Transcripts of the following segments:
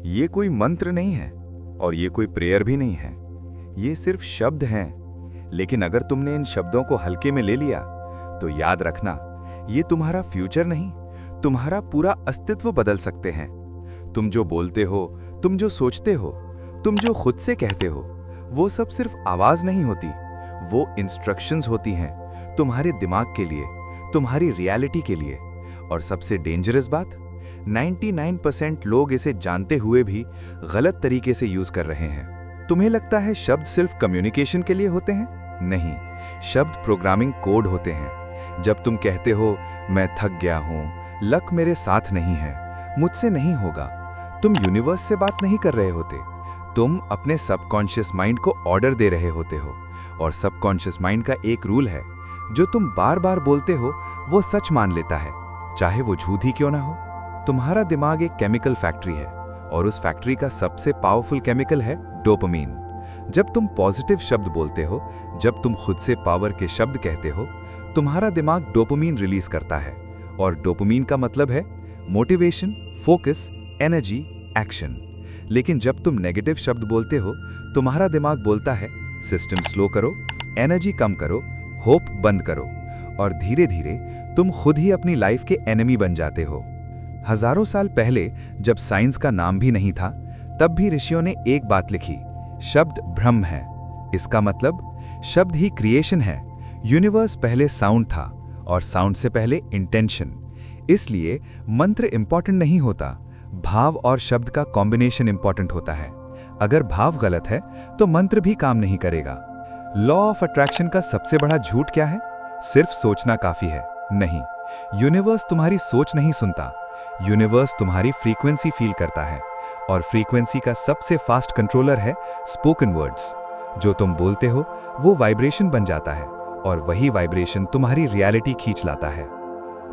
ये कोई मंत्र नहीं है और ये कोई प्रेयर भी नहीं है। ये सिर्फ शब्द हैं। लेकिन अगर तुमने इन शब्दों को हल्के में ले लिया तो याद रखना, ये तुम्हारा फ्यूचर नहीं, तुम्हारा पूरा अस्तित्व बदल सकते हैं। तुम जो बोलते हो, तुम जो सोचते हो, तुम जो खुद से कहते हो, वो सब सिर्फ आवाज नहीं होती, वो इंस्ट्रक्शंस होती हैं तुम्हारे दिमाग के लिए, तुम्हारी रियलिटी के लिए। और सबसे डेंजरस बात, 99% लोग इसे जानते हुए भी गलत तरीके से यूज कर रहे हैं। तुम्हें लगता है शब्द सिर्फ कम्युनिकेशन के लिए होते हैं? नहीं, शब्द प्रोग्रामिंग कोड होते हैं। जब तुम कहते हो मैं थक गया हूं, लक मेरे साथ नहीं है, मुझसे नहीं होगा, तुम यूनिवर्स से बात नहीं कर रहे होते, तुम अपने सबकॉन्शियस माइंड को ऑर्डर दे रहे होते हो। और सबकॉन्शियस माइंड का एक रूल है, जो तुम बार बार बोलते हो वो सच मान लेता है, चाहे वो झूठ ही क्यों ना हो। तुम्हारा दिमाग एक केमिकल फैक्ट्री है और उस फैक्ट्री का सबसे पावरफुल केमिकल है डोपामीन। जब तुम पॉजिटिव शब्द बोलते हो, जब तुम खुद से पावर के शब्द कहते हो, तुम्हारा दिमाग डोपामीन रिलीज करता है। और डोपामीन का मतलब है मोटिवेशन, फोकस, एनर्जी, एक्शन। लेकिन जब तुम नेगेटिव शब्द बोलते हो, तुम्हारा दिमाग बोलता है सिस्टम स्लो करो, एनर्जी कम करो, होप बंद करो। और धीरे धीरे तुम खुद ही अपनी लाइफ के एनिमी बन जाते हो। हजारों साल पहले जब साइंस का नाम भी नहीं था, तब भी ऋषियों ने एक बात लिखी, शब्द ब्रह्म है। इसका मतलब शब्द ही क्रिएशन है। यूनिवर्स पहले साउंड था और साउंड से पहले इंटेंशन। इसलिए मंत्र इंपॉर्टेंट नहीं होता, भाव और शब्द का कॉम्बिनेशन इंपॉर्टेंट होता है। अगर भाव गलत है तो मंत्र भी काम नहीं करेगा। लॉ ऑफ अट्रैक्शन का सबसे बड़ा झूठ क्या है? सिर्फ सोचना काफी है। नहीं, यूनिवर्स तुम्हारी सोच नहीं सुनता, यूनिवर्स तुम्हारी फ्रीक्वेंसी फील करता है। और फ्रीक्वेंसी का सबसे फास्ट कंट्रोलर है स्पोकन वर्ड्स। जो तुम बोलते हो वो वाइब्रेशन बन जाता है और वही वाइब्रेशन तुम्हारी रियलिटी खींच लाता है।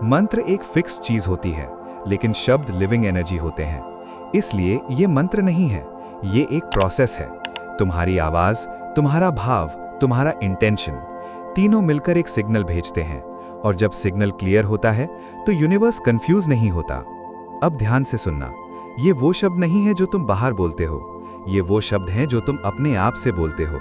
मंत्र एक फिक्स्ड चीज होती है, लेकिन शब्द लिविंग एनर्जी होते हैं। इसलिए ये मंत्र नहीं है, ये एक प्रोसेस है। तुम्हारी आवाज, तुम्हारा भाव, तुम्हारा इंटेंशन, तीनों मिलकर एक सिग्नल भेजते हैं। और जब सिग्नल क्लियर होता है तो यूनिवर्स कंफ्यूज नहीं होता। अब ध्यान से सुनना, ये वो शब्द नहीं है जो तुम बाहर बोलते हो, ये वो शब्द हैं जो तुम अपने आप से बोलते हो।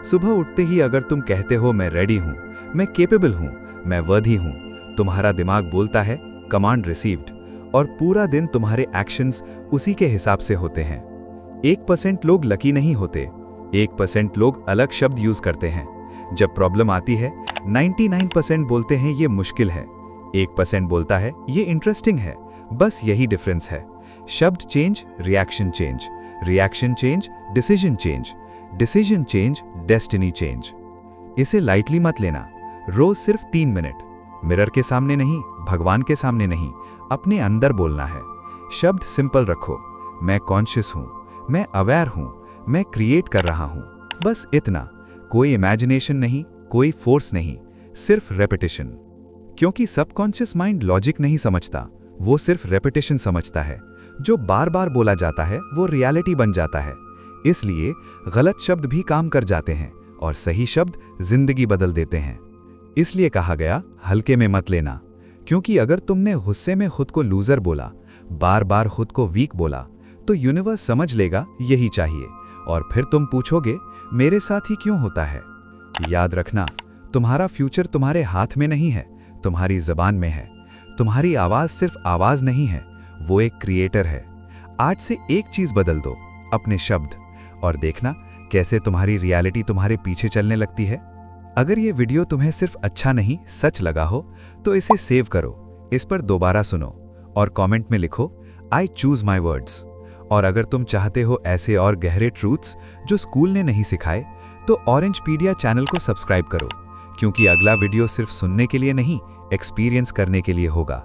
सुबह उठते ही अगर तुम कहते हो मैं रेडी हूं, मैं केपेबल हूं, मैं वर्दी हूं, तुम्हारा दिमाग बोलता है कमांड रिसीव्ड। और पूरा दिन तुम्हारे एक्शंस उसी के हिसाब से होते हैं। 1% लोग लकी नहीं होते, 1% लोग अलग शब्द यूज करते हैं। जब प्रॉब्लम आती है 99% बोलते हैं ये मुश्किल है, 1% बोलता है ये इंटरेस्टिंग है। बस यही डिफरेंस है। शब्द change, reaction change, reaction change, decision change, decision change, destiny change. इसे लाइटली मत लेना। रोज सिर्फ 3 मिनट, मिरर के सामने नहीं, भगवान के सामने नहीं, अपने अंदर बोलना है। शब्द सिंपल रखो, मैं कॉन्शियस हूं, मैं अवेयर हूं, मैं क्रिएट कर रहा हूं। बस इतना, कोई इमेजिनेशन नहीं, कोई फोर्स नहीं, सिर्फ रेपिटेशन। क्योंकि सबकॉन्शियस माइंड लॉजिक नहीं समझता, वो सिर्फ रेपिटेशन समझता है। जो बार बार बोला जाता है वो रियलिटी बन जाता है। इसलिए गलत शब्द भी काम कर जाते हैं और सही शब्द जिंदगी बदल देते हैं। इसलिए कहा गया हल्के में मत लेना। क्योंकि अगर तुमने गुस्से में खुद को लूजर बोला, बार बार खुद को वीक बोला, तो यूनिवर्स समझ लेगा यही चाहिए। और फिर तुम पूछोगे मेरे साथ ही क्यों होता है? याद रखना, तुम्हारा फ्यूचर तुम्हारे हाथ में नहीं है, तुम्हारी जबान में है। तुम्हारी आवाज सिर्फ आवाज नहीं है, वो एक क्रिएटर है। आज से एक चीज बदल दो, अपने शब्द, और देखना कैसे तुम्हारी रियलिटी तुम्हारे पीछे चलने लगती है। अगर ये वीडियो तुम्हें सिर्फ अच्छा नहीं सच लगा हो तो इसे सेव करो, इस पर दोबारा सुनो और कमेंट में लिखो आई चूज माई वर्ड्स। और अगर तुम चाहते हो ऐसे और गहरे ट्रूथ्स जो स्कूल ने नहीं सिखाए, तो ऑरेंजपीडिया चैनल को सब्सक्राइब करो, क्योंकि अगला वीडियो सिर्फ सुनने के लिए नहीं, एक्सपीरियंस करने के लिए होगा।